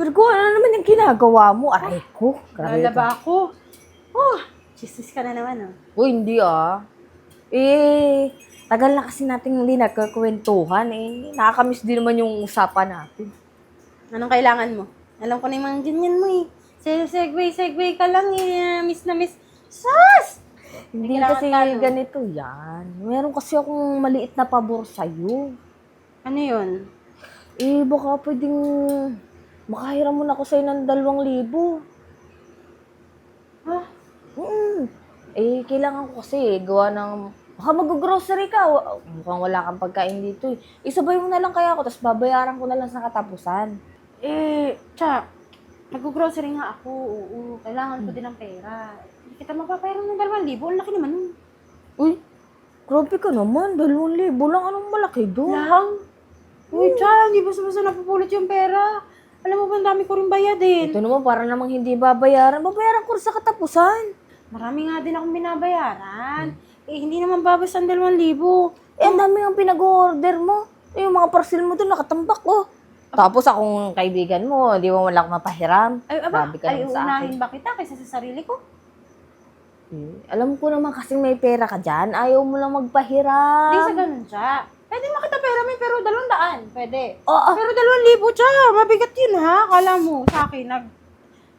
Virgo, ano naman yung ginagawa mo? Aray ko. Grabe ito. Lalaba ako. Oh, chismis ka na naman, oh. Uy, hindi ah. Tagal na kasi natin hindi nagkakwentuhan eh. Nakakamiss din naman yung usapan natin. Anong kailangan mo? Alam ko na yung mga ganyan mo, eh. Segway ka lang, eh. Miss na miss. Sus! Hindi kailangan kasi talo. ganito yan. Meron kasi akong maliit na pabor sa'yo. Ano yun? Baka pwedeng makahiram mo na ako sa'yo ng 2,000. Ha? Kailangan ko kasi gawa ng... Baka mag-grocery ka. Mukhang wala kang pagkain dito eh. Isabay mo na lang kaya ako, tapos babayaran ko na lang sa katapusan. Mag-grocery nga ako. Oo, kailangan ko din ng pera. Hindi kita magpapayaran ng 2,000. Ang laki naman nun. Uy, grabe ka naman. 2,000 lang. Anong malaki doon? Lang? Uy, Cha, hindi basta-basta napupulot yung pera. Alam mo ba, ang dami ko rin bayadin. Ito naman, para namang hindi babayaran. Babayaran ko rin sa katapusan. Marami nga din akong binabayaran. Hindi naman babas ang 2,000. Ang dami ang pinag-order mo. Yung mga parcel mo doon, nakatambak ko. Tapos akong kaibigan mo, di mo wala akong mapahiram. Grabe ka naman sa akin. Uunahin ba kita kaysa sa sarili ko? Alam ko naman kasi may pera ka dyan. Ayaw mo lang magpahiram. Hindi sa ganun, Cha. Pwede makita pera may pero 200. Pwede. Oo. Pero 2,000, Cha. Mabigat yun, ha? Kala mo, sa akin,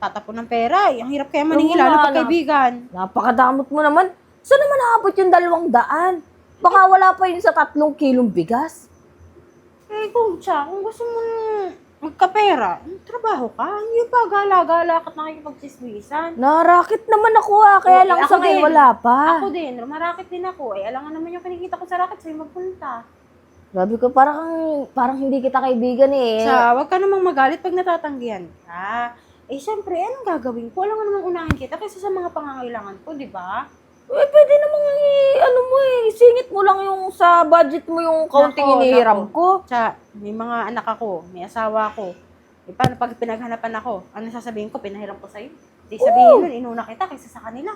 tatapon ng pera. Ang hirap kaya maningil, lalo pag kaibigan. Napakadamot mo naman. Saan naman naabot yung 200? Baka wala pa yun sa 3 kilong bigas. Kung gusto mo magkapera, trabaho ka. Hindi pa gala-gala ka't nakikipagchismisan. Narakit naman ako kaya lang Ako sa ngayon din. wala pa. Ako din, marakit din ako. Alangan naman yung kinikita ko sa racket, sa'yo magpunta. Grabe ko, parang hindi kita kaibigan eh. Wag ka namang magalit pag natatanggihan ka. Siyempre, anong gagawin ko? Alam nga namang unahin kita kaysa sa mga pangangailangan ko, di ba? Pwede namang singit mo lang yung sa budget mo yung kaunting inihiram ko. May mga anak ako, may asawa ako. Paano pag pinaghanapan ako? Ano sasabihin ko? Pinahiram ko sa'yo? Di sabihin nun, inuna kita kaysa sa kanila.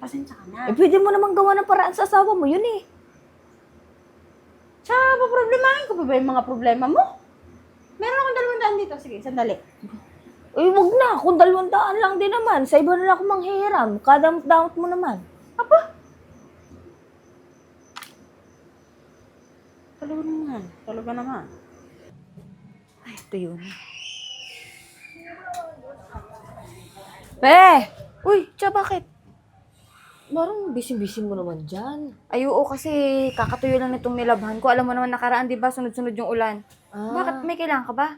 Pasensya ka na. Pwede mo namang gawa ng paraan sa asawa mo yun eh. Paproblemahin ko pa ba yung mga problema mo? Meron akong 200 dito. Sige, sandali. Wag na. Kung 200 lang din naman. Sa iba na lang ako manghihiram. Kadamot-damot mo naman. Talaga naman. Ay, ito yun. Uy, bakit? Parang busy-busy mo naman dyan. Ay, oo, kasi kakatuyo lang nitong nilabhan ko. Alam mo naman nakaraan, di ba? Sunod-sunod yung ulan. Bakit? May kailangan ka ba?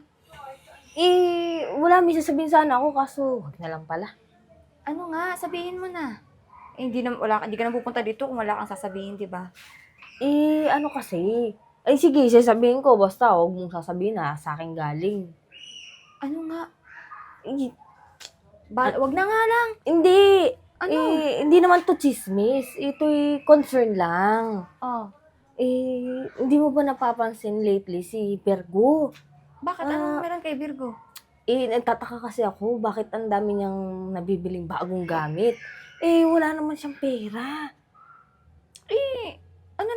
Wala. May sasabihin sana ako, kaso wag na lang pala. Ano nga? Sabihin mo na. Hindi ka na pupunta dito kung wala kang sasabihin, di ba? Ano kasi? Sige, sasabihin ko. Basta, huwag mong sasabihin na sa akin galing. Ano nga? Eh, Wag na nga lang. Hindi. Ano? Hindi naman to chismis. Ito'y concern lang. Oh. Hindi mo ba napapansin lately si Virgo? Bakit? Anong meron kay Virgo? Nagtataka kasi ako, bakit ang dami niyang nabibiling bagong gamit? Wala naman siyang pera. Ano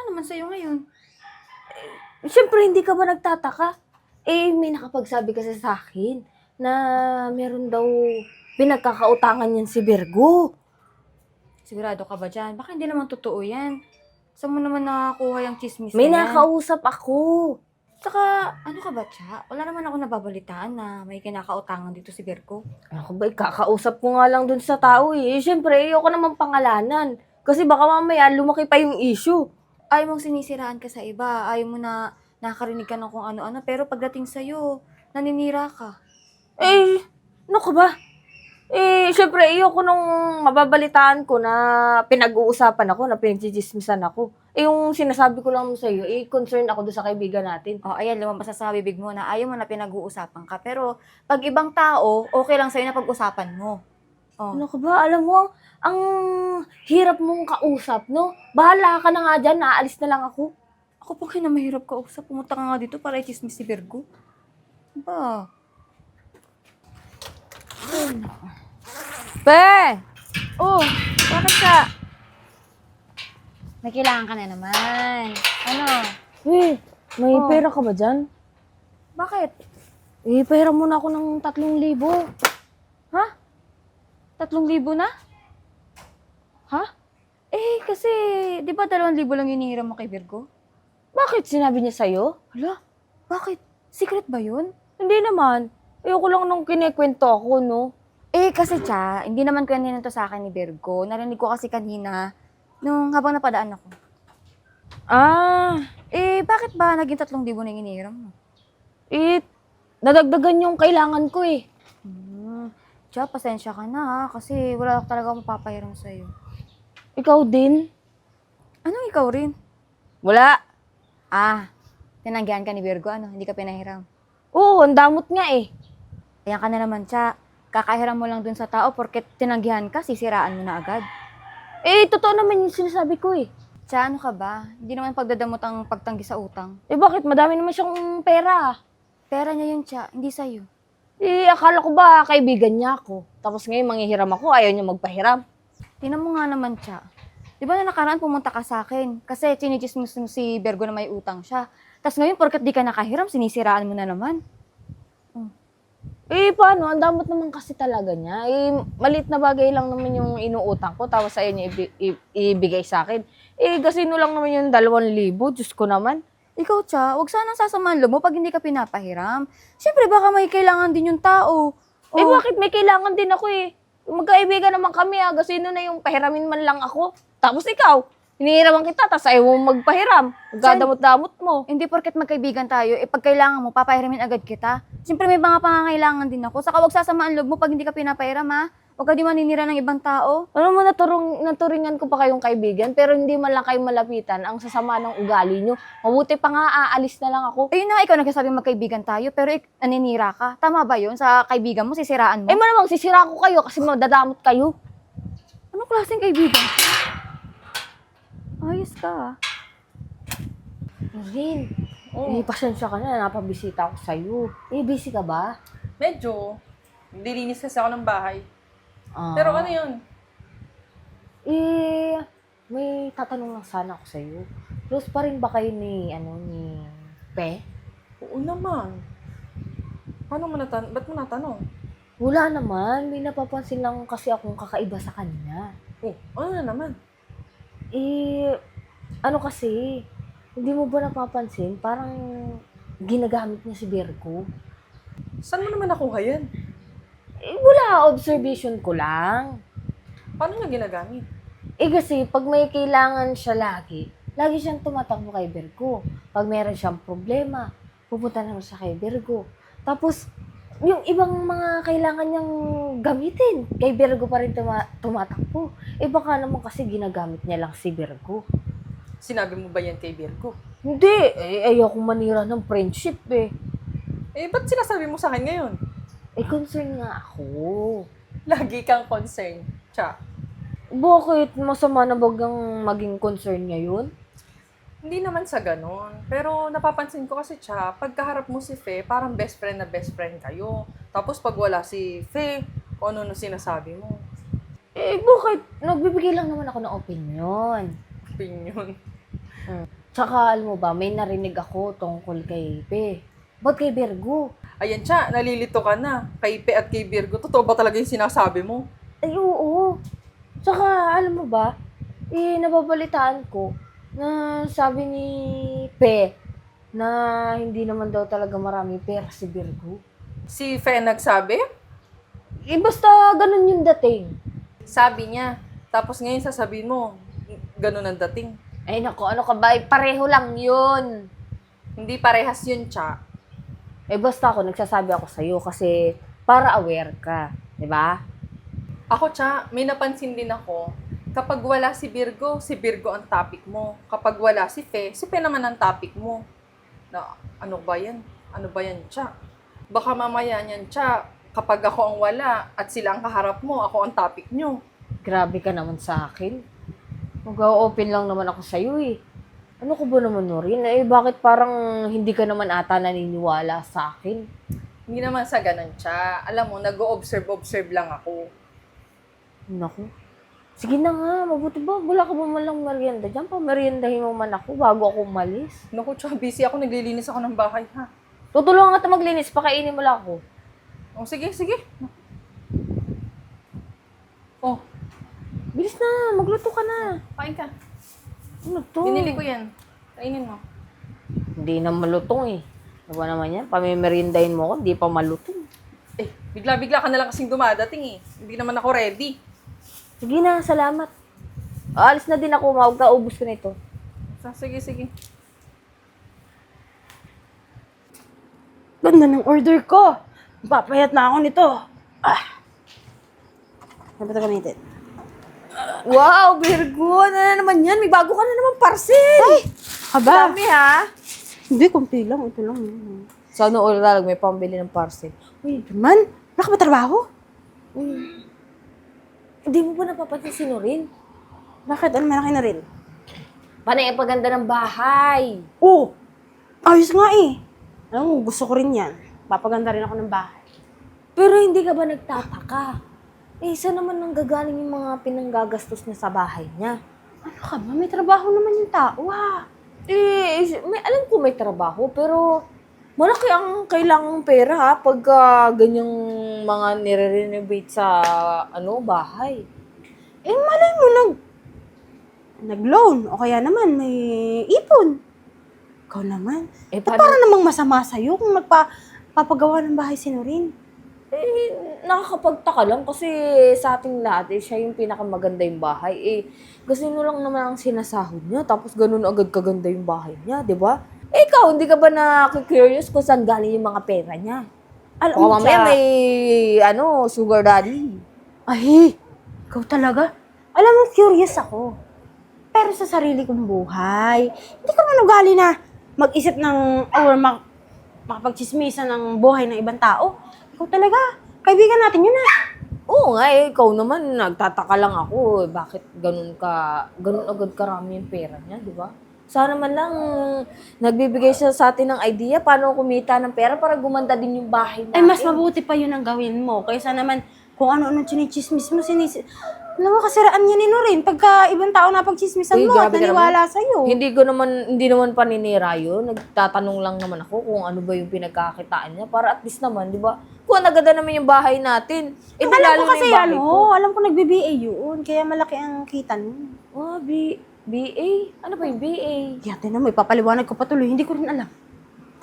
naman sa'yo ngayon? Siyempre, hindi ka ba nagtataka? May nakapagsabi kasi sa akin na meron daw pinagkakautangan yan si Virgo. Sigurado ka ba dyan? Baka hindi naman totoo yan. Saan mo naman nakakuha yung chismis May na yan? nakausap ako. Saka, ano ka ba, Cha? Wala naman ako nababalitaan na may kinakautangan dito si Virgo. Ako ba, kakausap ko nga lang dun sa tao eh. Siyempre, ayoko naman pangalanan. Kasi baka mamaya lumaki pa yung issue. Ayaw mong sinisiraan ka sa iba. Ayaw mo na nakakarinig ka ng kung ano-ano. Pero pagdating sa'yo, naninira ka. Ano ka ba? Siyempre, ayoko nung mababalitaan ko na pinag-uusapan ako, na pinagchichismisan ako. Yung sinasabi ko lang sa iyo, concern ako doon sa kaibigan natin. Ayan, lumabas na sa bibig mo na ayaw mo na pinag-uusapan ka. Pero pag ibang tao, okay lang sa'yo na pag-usapan mo. Ano ka ba? Alam mo, ang hirap mong kausap, no? Bahala ka na nga dyan, naalis na lang ako. Ako pa kayo na mahirap kausap. Pumunta ka nga dito para i-chismis si Virgo. Ba? Bakit ka? May kailangan ka na naman. Ano? May pera ka ba dyan? Bakit? Pahiram muna ako ng 3,000. Ha? 3,000 na? Ha? Kasi, di ba 2,000 lang hinihiram mo kay Virgo? Bakit sinabi niya sa'yo? Hala, bakit? Secret ba yun? Hindi naman. Ayoko lang nung kinikwento ako, no? Kasi hindi naman kanina to sa akin ni Virgo. Narinig ko kasi kanina, nung habang napadaan ako. Ah, Bakit ba naging 3,000 na yung hinihiram mo? nadagdagan yung kailangan ko eh. Pasensya ka na ha, kasi wala talaga akong mapapahiram sa'yo. Ikaw din? Anong ikaw rin? Wala. Tinanggihan ka ni Virgo, hindi ka pinahiram. Oo, ang damot nga eh. Ayan ka na naman, kakahiram mo lang dun sa tao porket tinanggihan ka, sisiraan mo na agad. Totoo naman yung sinasabi ko eh. Ano ka ba? Hindi naman pagdadamot ang pagtanggi sa utang. Bakit? Madami naman siyang pera. Pera niya yun, hindi sa'yo. Akala ko ba kaibigan niya ako? Tapos ngayon manghihiram ako, ayaw niya magpahiram. Tingnan mo nga naman, Di ba na nakaraan pumunta ka sa akin? Kasi chinichismis mo si Virgo na may utang siya. Tapos ngayon, porket di ka nakahiram, sinisiraan mo na naman. Paano? Ang damot naman kasi talaga niya. Maliit na bagay lang naman yung inuutang ko, tapos ayaw niya ibigay sa akin. Gasino lang naman yung 2,000. Diyos ko naman. Ikaw, wag sanang sasamahan loob mo pag hindi ka pinapahiram. Siyempre, baka may kailangan din yung tao. Bakit? May kailangan din ako eh. Magkaibigan naman kami gasino na yung pahiramin man lang ako. Tapos ikaw, hinihiraman kita, tapos ayaw mo magpahiram. Magdadamot-damot mo. Hindi porket magkaibigan tayo, pag kailangan mo, papahiramin agad kita. Siyempre, may mga pangangailangan din ako. Saka wag sasamahan loob mo pag hindi ka pinapahiram, ha? Huwag ka di maninira ng ibang tao. Ano mo, naturingan ko pa kayong kaibigan, pero hindi man lang kayo malapitan ang sasama ng ugali nyo. Mabuti pa nga, aalis na lang ako. Ayun na, ikaw nagsasabi magkaibigan tayo, pero naninira ka. Tama ba yun? Sa kaibigan mo, sisiraan mo? Malamang sisira ko kayo kasi madadamot kayo. Anong klaseng kaibigan? Ayos ka, Marin, pasensya ka na, napabisita ako sa'yo. Busy ka ba? Medyo. Dilinis kasi ako ng bahay. Pero ano yun? May tatanong lang sana ako sa'yo. Close pa rin ba kayo ni Pe? Oo naman. Paano mo ba't mo natanong? Wala naman. May napapansin lang kasi akong kakaiba sa kanya. Ano na naman? Ano kasi, hindi mo ba napapansin? Parang ginagamit niya si Virgo. Saan mo naman nakuha yan? Wala, observation ko lang. Paano niya ginagamit? Kasi pag may kailangan siya lagi siyang tumatakbo kay Virgo. Pag meron siyang problema, pupunta naman siya kay Virgo. Tapos, yung ibang mga kailangan niyang gamitin, kay Virgo pa rin tumatakbo. Baka naman kasi ginagamit niya lang si Virgo. Sinabi mo ba yan kay Virgo? Hindi, ayokong manira ng friendship Ba't sinasabi mo sa akin ngayon? Concern nga ako. Lagi kang concerned. Bakit? Masama na bagang maging concern niya yun? Hindi naman sa ganon. Pero napapansin ko kasi pagkaharap mo si Fe, parang best friend na best friend kayo. Tapos pag wala si Fe, kung ano sinasabi mo. Bakit? Nagbibigay lang naman ako ng opinion. Opinion. Tsaka, alam mo ba, may narinig ako tungkol kay Pe. Ba't kay Virgo? Ayan nalilito ka na. Kay Pe at kay Virgo, totoo ba talaga yung sinasabi mo? Oo. Tsaka, alam mo ba, nababalitaan ko na sabi ni Pe na hindi naman daw talaga marami pera si Virgo. Si Fe nagsabi? Basta ganun yung dating. Sabi niya. Tapos ngayon sasabihin mo, ganun ang dating. Naku, ano ka ba? Pareho lang yun. Hindi parehas yun, Basta ako, nagsasabi ako sa'yo kasi para aware ka. Diba? Ako, may napansin din ako. Kapag wala si Virgo ang topic mo. Kapag wala si Fe naman ang topic mo. Na, ano ba yan? Ano ba yan, Baka mamaya niyan, kapag ako ang wala at sila ang kaharap mo, ako ang topic nyo. Grabe ka naman sa akin. Mag-open lang naman ako sa'yo Ano ko ba naman, Norin? Bakit parang hindi ka naman ata naniniwala sa akin? Hindi naman sa ganun, Alam mo, nag-o-observe lang ako. Naku. Sige na nga, mabuti ba? Wala ka ba man lang merienda dyan? Pameriendahin mo man ako bago ako umalis. Naku, busy ako, naglilinis ako ng bahay, Tutulungan kita maglinis, pakainin mo lang ako. Oh, sige, sige. Oh, Bilis na, magluto ka na. kain ka. Ano to? Binili ko yan. Kainin mo. Hindi na malutong eh. Ano ba naman yan? Pamimerindahin mo ako, hindi pa malutong. Eh, bigla-bigla ka na lang kasing dumadating eh. Hindi naman ako ready. Sige na, salamat. Aalis na din ako, magkaubos ko na ito. Sige, sige. Ganda ng order ko. Papayat na ako nito. Ano ba ito gamitin? Wow, Virgo! Ano na naman yan? May bago ka na naman parcel! Ay! Aba, Dami ha? hindi, kunti lang. Ito lang. Yun. Sana all talaga may pambili ng parcel. Uy, naman, nakapatrabaho? Hindi mo ba napapansin si Norin? Bakit? Ano malaki na rin? Panay ang paganda ng bahay. Oo, ayos nga eh. Alam mo, gusto ko rin yan. Papaganda rin ako ng bahay. Pero hindi ka ba nagtataka? Eh, saan naman nang gagaling yung mga pinanggagastos niya sa bahay niya? Ano ka ba? May trabaho naman yung tao May, alam ko may trabaho, pero malaki ang kailangang pera ha, pag ganyang mga nire-renovate sa bahay. Eh, malay mo, nag-loan. O kaya naman, may ipon. Ikaw naman. Eh, Ba't para namang masama sa'yo kung papagawa ng bahay si Norin? Nakakapagtaka lang kasi sa ating lahat, siya yung pinakamaganda yung bahay. Kasi lang naman ang sinasahod niya, tapos ganun agad kaganda yung bahay niya, di ba? Ikaw, hindi ka ba na-curious kung saan galing yung mga pera niya? Alam O mo, mamaya Cha, may, sugar daddy. ay, ikaw talaga. Alam mo, curious ako. Pero sa sarili kong buhay, hindi ko man ugali na mag-isip ng, or makapagchismisan ng buhay ng ibang tao. Ikaw talaga. Kaibigan natin yun Oo nga ikaw naman, nagtataka lang ako, bakit ganun agad karami yung pera niya, di ba? Sana man lang, nagbibigay siya sa atin ng idea paano kumita ng pera para gumanda din yung bahay natin. Ay, mas mabuti pa yun ang gawin mo. Kaysa naman, kung ano-ano chinichismis mo, alam mo, kasiraan niya ni Norin. Pagka ibang tao na pagchismisan mo at grabe ka naniwala sa'yo. Hindi naman paninira yun. Nagtatanong lang naman ako kung ano ba yung pinagkakitaan niya para at least naman, di ba? Kung naganda naman yung bahay natin. Alam lalo ko na kasi yung bahay ko. alam ko nag-BBA yun. Kaya malaki ang kita nun. BA? Ano ba yung BA? Yate na mo, ipapaliwanag ko patuloy. Hindi ko rin alam.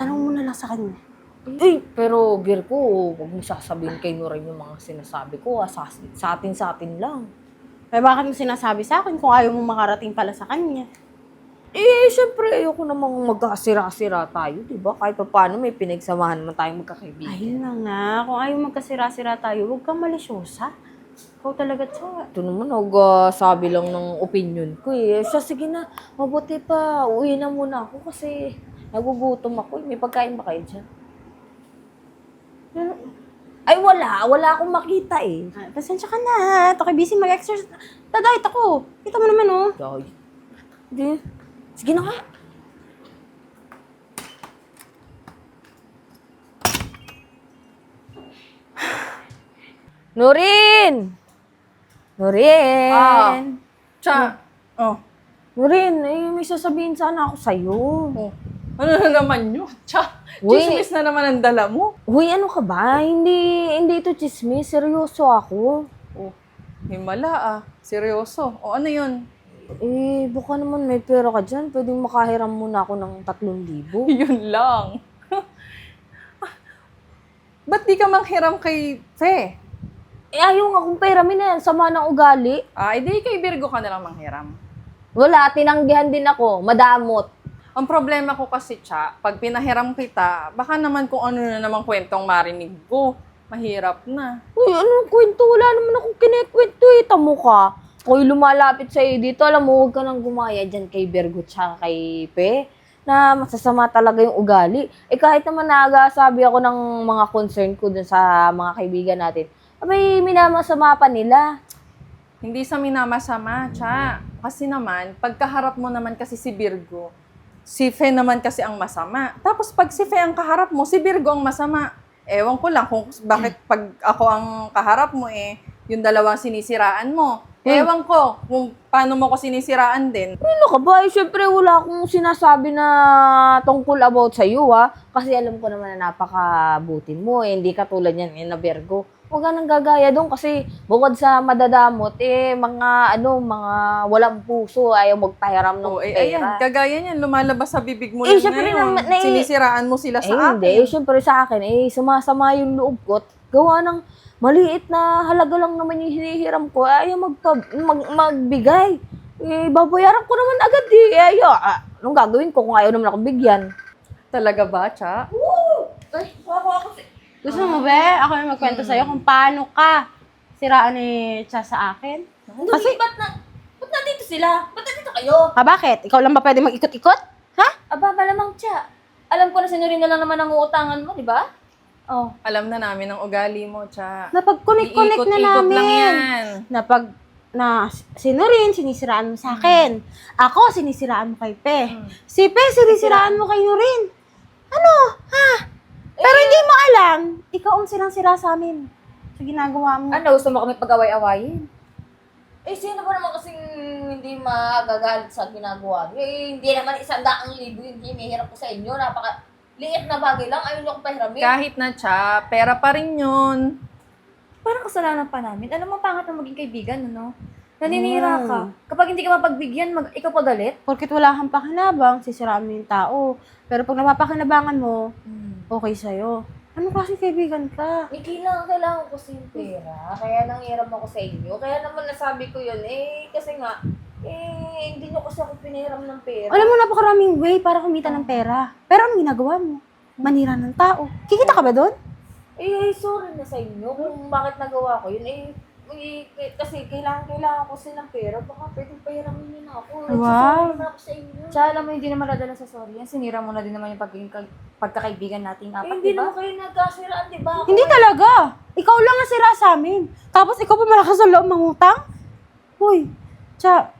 Tanong mo na lang sa kanya. Pero Virgo, huwag mo sasabihin kay Norin yung mga sinasabi ko. Sa atin lang. May bakit mo sinasabi sa akin kung ayaw mo makarating pala sa kanya? Siyempre, ayoko namang magkasira-sira tayo, di ba? Kahit pa paano, may pinagsamahan naman tayong magkakaibigan. Ayun na nga. Kung ayaw magkasira-sira tayo, huwag kang malisyosa. Ikaw talaga, Cha. Ito naman, sabi lang ng opinion ko Siya, sige na, mabuti pa, uwi na muna ako kasi nagugutom ako. May pagkain ba kayo dyan? Ay, wala akong makita Pasensya ka na. Ito kay busy mag-exercise. Dadayit ako. Kita mo naman, oh. Ay, hindi. Sige na nga. Norin! Cha, oh. Norin, may sasabihin sana ako sa'yo. Oh. Ano na naman yun? Cha, Uy. chismis na naman ang dala mo. Uy, ano ka ba? Hindi ito chismis. Seryoso ako. Oh, himala seryoso. O ano yun? Baka naman may pera ka dyan. Pwedeng makahiram muna ako ng 3,000. Yun lang. Ba't di ka manghiram kay Fe? Ayaw nga kung peramin na yan. Sama ng ugali. Edi kay Virgo ka na lang manghiram. Wala, tinanggihan din ako. Madamot. Ang problema ko kasi, Cha, pag pinahiram kita, baka naman kung ano na namang kwentong marinig ko. Mahirap na. Uy, anong kwento? Wala naman akong kinikwento Tamo ka. Ako'y lumalapit sa'yo dito. Alam mo, huwag ka nang gumaya dyan kay Virgo tsaka kay Pe. Na masasama talaga yung ugali. Kahit naman nagasabi ako ng mga concern ko dun sa mga kaibigan natin. Abay, minamasama pa nila. Hindi sa minamasama, Cha. Kasi naman, pagkaharap mo naman kasi si Virgo, si Fe naman kasi ang masama. Tapos pag si Fe ang kaharap mo, si Virgo ang masama. Ewan ko lang kung bakit pag ako ang kaharap mo yung dalawang sinisiraan mo. Ewan ko kung paano mo ko sinisiraan din. Ano ka ba? Siyempre, wala akong sinasabi na tungkol about sa iyo, ha? Kasi alam ko naman na napakabuti mo, eh. Hindi katulad yan, na Virgo. Huwag ka nang gagaya doon kasi bukod sa madadamot, mga walang puso, ayaw magpahiram ng Oh, pera. ayan, kagaya niyan, lumalabas sa bibig mo Eh, lang syempre ngayon. naman, Sinisiraan mo sila sa akin. Hindi. Siyempre sa akin, sumasama yung loob ko. Gawa ng maliit na halaga lang naman yung hinihiram ko. Ayaw magbigay. Babayaran ko naman agad, anong gagawin ko kung ayaw naman ako bigyan? Talaga ba, Cha? Ay, ako. Gusto mo ba? Ako yung magkwento sa'yo kung paano ka siraan ni Cha sa akin. Kasi, ba't nandito sila? Ba't nandito kayo? Bakit? Ikaw lang ba pwede mag-ikot-ikot? Ha? Aba, malamang Cha. Alam ko na sinuri na lang naman ang uutangan mo, di ba? Oh. Alam na namin ang ugali mo, Cha. Napag-connect-connect na Iikot-ikot namin. lang yan. Sino rin, sinisiraan mo sa akin. Ako, sinisiraan mo kay Pe. Si Pe, sinisiraan mo kay Nurin. Ano? Ha? Pero hindi mo alam, ikaw ang sirang-sira sa amin. Sa ginagawa mo. Ano, gusto mo kami pag-away-awayin? Sino ba naman kasing hindi magagalit sa ginagawa niyo? Hindi naman 100,000 yung hinihirap ko sa inyo. Liit na bagay lang, ayaw niyo akong pahiramin. Kahit na, Cha, pera pa rin yun. Parang kasalanan pa namin. Alam mo, pangat na maging kaibigan, ano? Naninira ka. Kapag hindi ka mapagbigyan, ikaw pa galit? Porkit wala kang pakinabang, sisiraan mo yung tao. Pero pag napapakinabangan mo, okay sa'yo. Ano kasi kaibigan ka? Kailangan ko sa pera. Kaya nanghiram ako sa inyo. Kaya naman nasabi ko yun, kasi nga, hindi nyo kasi ako pinahiram ng pera. Alam mo, napakaraming way para kumita ng pera. Pero anong ginagawa mo? Manira ng tao. Kikita ka ba doon? Sorry na sa inyo kung bakit nagawa ko yun. Kasi kailangan ko silang pera. Baka pwedeng pahiramin nyo na ako. Wow. Nagsasorry na ako sa inyo. Cha, alam mo, hindi naman nadala sa sorry. Yan, sinira mo na din naman yung pagkakaibigan nating apat, Hindi di ba? naman kayo nagkasiraan, di ba? Hindi talaga. Ikaw lang ang sira sa amin. Tapos ikaw pa malakas sa loob mangutang? Hoy, Cha.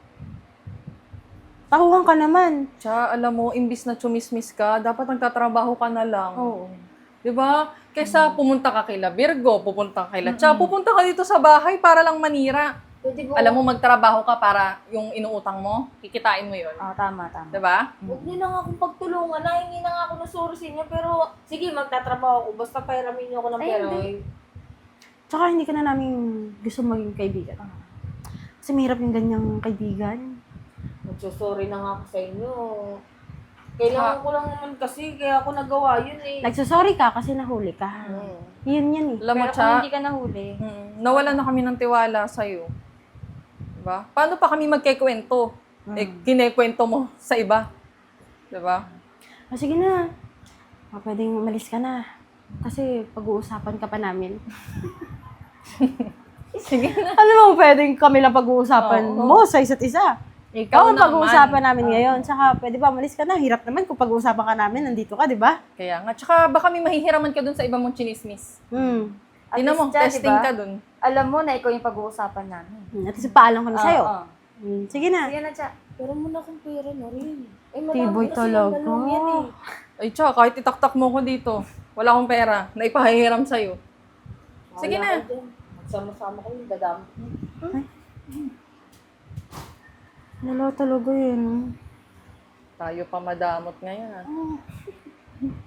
Tahuhan ka naman. Cha, alam mo, imbis na chumismis ka, dapat nagtatrabaho ka na lang. Oo. Di ba? Kaysa pumunta ka kila Virgo, pupunta ka kila Cha, pupunta ka dito sa bahay para lang manira. Pwede ba? Alam mo, magtrabaho ka para yung inuutang mo, kikitain mo yun. Oo, tama. Di ba? Huwag niyo na nga akong pagtulungan. Nahingi na nga ako ng sorry sa inyo. Pero, sige, magtatrabaho ako. Basta pahiramin niyo ako ng Ay, pera. hindi. Tsaka hindi ka na namin gusto maging kaibigan. Kasi mahirap yung ganyang kaibigan. Magsusorry na nga ako sa inyo. Kailangan ko lang naman kasi, kaya ako nagawa yun Nagsasorry ka kasi nahuli ka. Yun yan eh. Alam mo, Pero kung Cha, hindi ka nahuli, nawalan na kami ng tiwala sa'yo. Diba? Paano pa kami magkikwento? Kinekwento mo sa iba. Diba? Sige na. Pwedeng umalis ka na. Kasi pag-uusapan ka pa namin. Sige na. Ano mo pwedeng kami lang pag-uusapan Oo. mo sa isa't isa? Ikaw Ikaw ang pag-uusapan naman. namin ngayon. Tsaka pwede ba umalis ka na? Hirap naman kung pag-uusapan ka namin, nandito ka, di ba? Kaya nga. Tsaka baka may mahihiraman ka dun sa iba mong chinismis. at Tingnan mo, least, Cha, testing diba? ka dun. Alam mo na ikaw yung pag-uusapan namin. At least paalam kami sa'yo. Oo. Sige na. Sige na, Cha. Pero muna akong pera na rin. Tiboy talaga. Ay, Cha, kahit itaktak mo ko dito, wala akong pera, na ipahihiram sa'yo. Sige na. Magsama-sama kayo, dadami. Wala talaga yun. Tayo pa madamot ngayon, ah.